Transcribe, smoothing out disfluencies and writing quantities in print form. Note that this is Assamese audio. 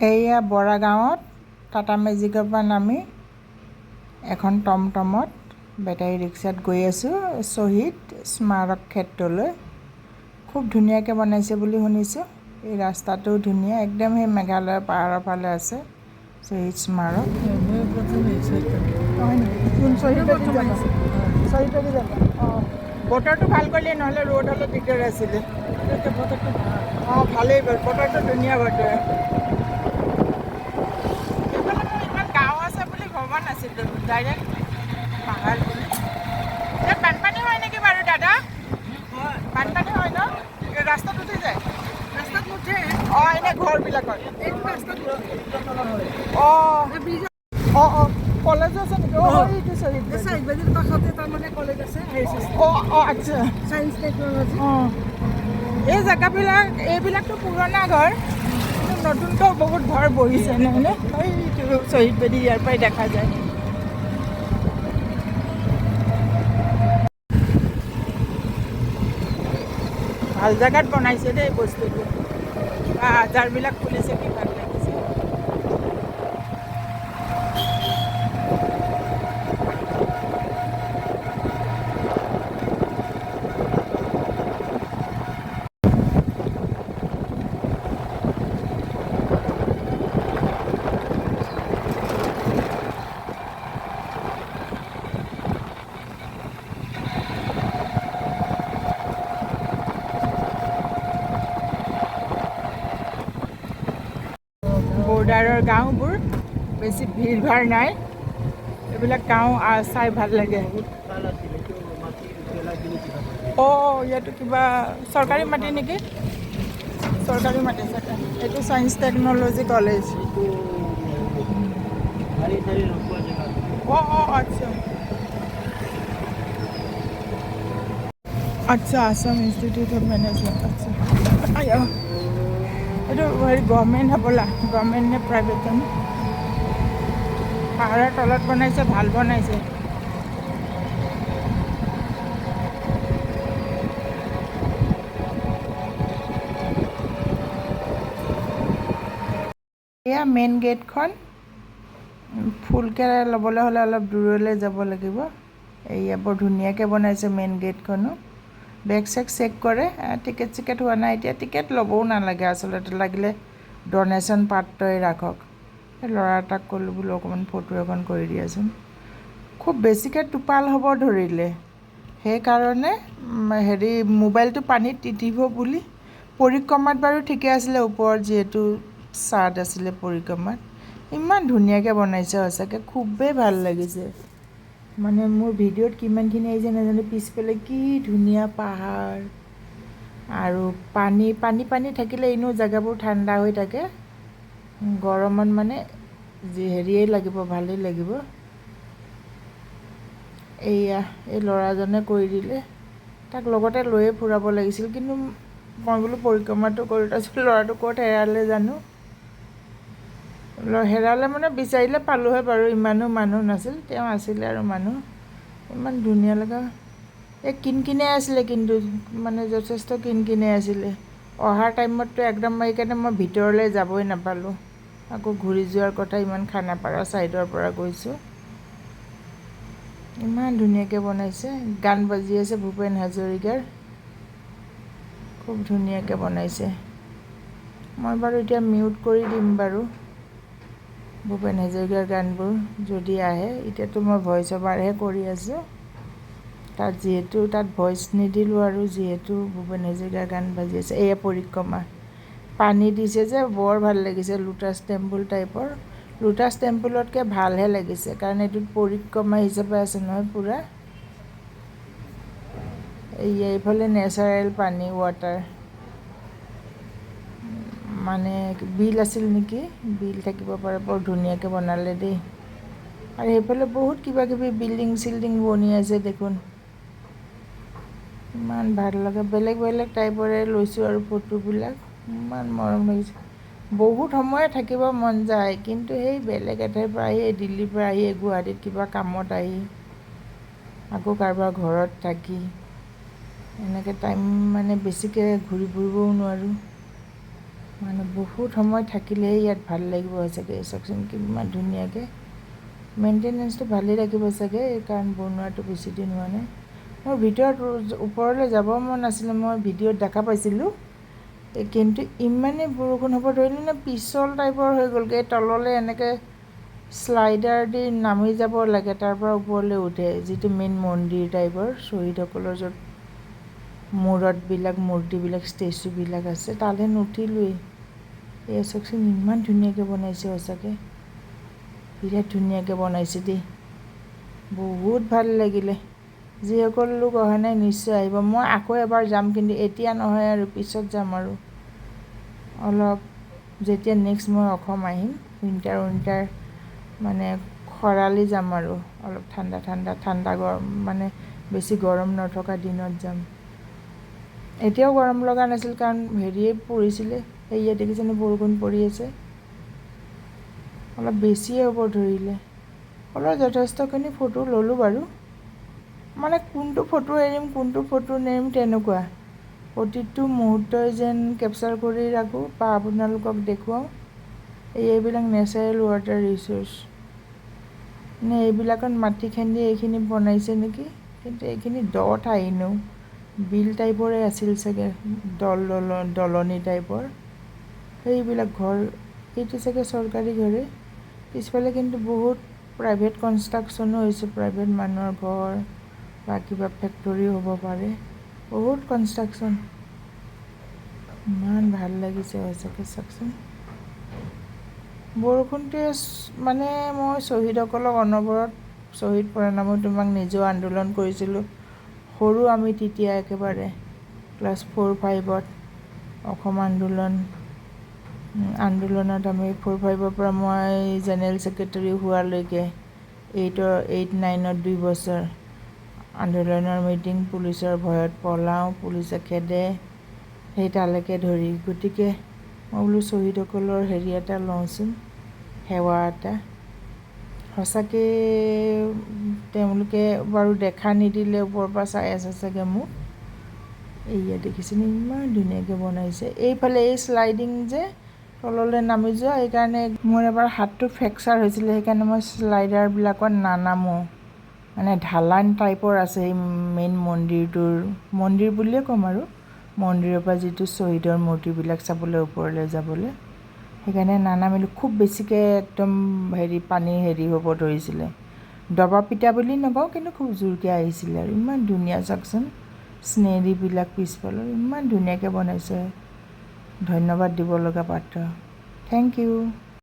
এইয়া বৰা গাঁৱত টাটা মেজিকৰ পৰা নামি এখন টমটমত বেটাৰী ৰিক্সাত গৈ আছোঁ শ্বহীদ স্মাৰক ক্ষেত্ৰলৈ। খুব ধুনীয়াকৈ বনাইছে বুলি শুনিছোঁ। এই ৰাস্তাটো ধুনীয়া, একদম সেই মেঘালয়ৰ পাহাৰৰ ফালে আছে শ্বহীদ স্মাৰক। অঁ, বতৰটো ভাল কৰিলে, নহ'লে ৰ'দ হ'লে দিগদাৰ আছিলে। অঁ, ভালেই বাৰু, বতৰটো ধুনীয়া বতৰ। এইফালে মই ইমান গাঁও আছে বুলি ভবা নাছিলোঁ, ডাইৰেক্ট পাহাৰ বুলি। ইয়াত বানপানী হয় নেকি বাৰু দাদা? বানপানী হয় ন? ৰাস্তাত উঠি যায়? ৰাস্তাত নুঠে। অঁ, এনে ঘৰবিলাকত? অঁ অঁ অঁ, কলেজ আছে নেকি? অঁ, এইটো চাৰিবাৰীৰ কাষতে তাৰমানে কলেজ আছে। অঁ অঁ, আচ্ছা, চায়েন্স টেকন'লজি। অঁ, এই জেগাবিলাক এইবিলাকতো পুৰণা ঘৰ, কিন্তু নতুনকৈ বহুত ঘৰ বহিছে নহয়নে? এইটো শ্বহীদ বেদী ইয়াৰ পৰাই দেখা যায়। ভাল জেগাত বনাইছে দেই বস্তুটো, আজাৰবিলাক খুলিছে, কি ভাল লাগিছে। বৰ্ডাৰৰ গাঁওবোৰ, বেছি ভিৰ ভাৰ নাই, এইবিলাক গাঁও চাই ভাল লাগে। অঁ, ইয়াতো কিবা চৰকাৰী মাটি নেকি? চৰকাৰী মাটি চাগে। এইটো চায়েন্স টেকন'লজি কলেজ। অঁ অঁ, আচ্ছা আচ্ছা, আছাম ইনষ্টিটিউট অফ মেনেজমেণ্ট, আচ্ছা। এইটো হেৰি গভৰ্ণমেণ্ট হ'বলা, গভৰ্ণমেণ্ট নে প্ৰাইভেট জানো। পাহাৰৰ তলত বনাইছে, ভাল বনাইছে। এয়া মেইন গেটখন। ফুলকৈ ল'বলৈ হ'লে অলপ দূৰলৈ যাব লাগিব। এয়া বৰ ধুনীয়াকৈ বনাইছে মেইন গেটখনো। বেগ চেগ চেক কৰে, টিকেট চিকেট হোৱা নাই এতিয়া। টিকেট ল'বও নালাগে আচলতে, লাগিলে ডনেশ্যন পাত্ৰই ৰাখক। এই ল'ৰা এটাক ক'লোঁ বোলো অকণমান ফটো এখন কৰি দিয়াচোন। খুব বেছিকৈ টোপাল হ'ব ধৰিলে, সেইকাৰণে হেৰি মোবাইলটো পানীত তিতিব বুলি। পৰিক্ৰমাত বাৰু ঠিকে আছিলে, ওপৰত যিহেতু ছাদ আছিলে পৰিক্ৰমাত। ইমান ধুনীয়াকৈ বনাইছে, সঁচাকৈ খুবেই ভাল লাগিছে। মানে মোৰ ভিডিঅ'ত কিমানখিনি আহিছে নাজানো, পিছফালে কি ধুনীয়া পাহাৰ আৰু পানী পানী পানী থাকিলে এনেও জেগাবোৰ ঠাণ্ডা হৈ থাকে। গৰমত মানে হেৰিয়েই লাগিব, ভালেই লাগিব। এইয়া এই ল'ৰাজনে কৰি দিলে, তাক লগতে লৈয়ে ফুৰাব লাগিছিল, কিন্তু মই বোলো পৰিক্ৰমাটো কৰি তাৰপিছত ল'ৰাটো ক'ত হেৰালে জানো। হেৰালে মানে বিচাৰিলে পালোঁ হয় বাৰু, ইমানো মানুহ নাছিল, তেওঁ আছিলে আৰু মানুহ। ইমান ধুনীয়া লগা, এই কিনকিনাই আছিলে, কিন্তু মানে যথেষ্ট কিনকিনাই আছিলে। অহাৰ টাইমততো একদম, সেইকাৰণে মই ভিতৰলৈ যাবই নাপালোঁ। আকৌ ঘূৰি যোৱাৰ কথা, ইমান খানাপাৰা ছাইডৰ পৰা গৈছোঁ। ইমান ধুনীয়াকৈ বনাইছে, গান বাজি আছে ভূপেন হাজৰিকাৰ, খুব ধুনীয়াকৈ বনাইছে। মই বাৰু এতিয়া মিউট কৰি দিম বাৰু ভূপেন হাজৰিকাৰ গানবোৰ যদি আহে। এতিয়াতো মই ভইচ অভাৰহে কৰি আছোঁ, তাত যিহেতু তাত ভইচ নিদিলোঁ, আৰু যিহেতু ভূপেন হাজৰিকাৰ গান বাজি আছে। এয়া পৰিক্ৰমা, পানী দিছে যে বৰ ভাল লাগিছে, লোটাছ টেম্পল টাইপৰ। লোটাছ টেম্পলতকৈ ভালহে লাগিছে, কাৰণ এইটোত পৰিক্ৰমা হিচাপে আছে নহয় পূৰা। এইফালে নেচাৰেল পানী, ৱাটাৰ, মানে বিল আছিল নেকি, বিল থাকিব পাৰে। বৰ ধুনীয়াকৈ বনালে দেই। আৰু সেইফালে বহুত কিবা কিবি বিল্ডিং চিল্ডিং বনি আছে দেখোন, ইমান ভাল লাগে। বেলেগ বেলেগ টাইপৰে লৈছোঁ আৰু ফটোবিলাক, ইমান মৰম লাগিছে। বহুত সময়ে থাকিব মন যায়, কিন্তু সেই বেলেগ এঠাইৰ পৰা আহি, দিল্লীৰ পৰা আহি, গুৱাহাটীত কিবা কামত আহি, আকৌ কাৰোবাৰ ঘৰত থাকি, এনেকৈ টাইম মানে বেছিকৈ ঘূৰি ফুৰিবও নোৱাৰোঁ। মানে বহুত সময় থাকিলেহে ইয়াত ভাল লাগিব চাগে চাওকচোন কিমান ধুনীয়াকৈ মেইনটেনেঞ্চটো ভালেই ৰাখিব চাগে কাৰণ বনোৱাটো বেছি দিন হোৱা নাই মোৰ ভিতৰত ওপৰলৈ যাব মন আছিলে মই ভিডিঅ'ত দেখা পাইছিলোঁ কিন্তু ইমানেই বৰষুণ হ'ব ধৰিলে নে পিছল টাইপৰ হৈ গ'লগৈ তললৈ এনেকৈ শ্লাইডাৰ দি নামি যাব লাগে তাৰ পৰা ওপৰলৈ উঠে যিটো মেইন মন্দিৰ টাইপৰ শ্বহীদসকলৰ য'ত মূৰতবিলাক মূৰ্তিবিলাক ষ্টেচুবিলাক আছে তালৈ নুঠিলোৱেই এয়া চাওকচোন ইমান ধুনীয়াকৈ বনাইছে সঁচাকৈ বিৰাট ধুনীয়াকৈ বনাইছে দেই বহুত ভাল লাগিলে যিসকল লোক অহা নাই নিশ্চয় আহিব মই আকৌ এবাৰ যাম কিন্তু এতিয়া নহয় আৰু পিছত যাম আৰু অলপ যেতিয়া নেক্সট মই অসম আহিম উইণ্টাৰ মানে খৰালি যাম আৰু অলপ ঠাণ্ডা গৰম মানে বেছি গৰম নথকা দিনত যাম এতিয়াও গৰম লগা নাছিল কাৰণ হেৰিয়ে পৰিছিলে সেয়া দেখিছেনে বৰষুণ পৰি আছে অলপ বেছিয়ে হ'ব ধৰিলে অলপ যথেষ্টখিনি ফটো ল'লোঁ বাৰু মানে কোনটো ফটো এৰিম কোনটো ফটো নেৰিম তেনেকুৱা প্ৰতিটো মুহূৰ্তই যেন কেপচাৰ কৰি ৰাখোঁ বা আপোনালোকক দেখুৱাওঁ এইবিলাক নেচাৰেল ৱাটাৰ ৰিচোৰ্চ নে এইবিলাকত মাটি খান্দি এইখিনি বনাইছে নেকি কিন্তু এইখিনি দ ঠাইনো বিল টাইপৰে আছিল চাগে দলনি টাইপৰ সেইবিলাক ঘৰ এইটো চাগে চৰকাৰী ঘৰে পিছফালে কিন্তু বহুত প্ৰাইভেট কনষ্ট্ৰাকশ্যনো হৈছে প্ৰাইভেট মানুহৰ ঘৰ বা কিবা ফেক্টৰীও হ'ব পাৰে বহুত কনষ্ট্ৰাকশ্যন ইমান ভাল লাগিছে সঁচাকৈ চাওকচোন বৰষুণটোৱে মানে মই শ্বহীদসকলক অনবৰত শ্বহীদ প্ৰণামো তোমাক নিজেও আন্দোলন কৰিছিলোঁ সৰু আমি তেতিয়া একেবাৰে ক্লাছ 4-5ত অসম আন্দোলনত আমি 4-5ৰ পৰা মই জেনেৰেল ছেক্ৰেটাৰী হোৱালৈকে 8-9ত 2 বছৰ আন্দোলনৰ মিটিং পুলিচৰ ভয়ত পলাওঁ পুলিচে খেদে সেই তালৈকে ধৰি গতিকে মই বোলো শ্বহীদসকলৰ হেৰি এটা লওঁচোন সেৱা এটা সঁচাকৈ তেওঁলোকে বাৰু দেখা নিদিলে ওপৰৰ পৰা চাই আছে চাগে মোক এইয়া দেখিছেনে ইমান ধুনীয়াকৈ বনাইছে এইফালে এই শ্লাইডিং যে তললৈ নামি যোৱা সেইকাৰণে মোৰ এবাৰ হাতটো ফ্ৰেকচাৰ হৈছিলে সেইকাৰণে মই শ্লাইডাৰবিলাকত নানামো মানে ঢালান টাইপৰ আছে এই মেইন মন্দিৰ বুলিয়ে ক'ম আৰু মন্দিৰৰ পৰা যিটো শ্বহীদৰ মূৰ্তিবিলাক চাবলৈ ওপৰলৈ যাবলৈ সেইকাৰণে নানামিলোঁ খুব বেছিকৈ একদম পানী হ'ব ধৰিছিলে দবা পিটা বুলি নকওঁ কিন্তু খুব জোৰকৈ আহিছিলে আৰু ইমান ধুনীয়া চাওকচোন স্নেৰিবিলাক পিছফালৰ ইমান ধুনীয়াকৈ বনাইছে ধন্যবাদ দিব লগা পাত্ৰ থেংক ইউ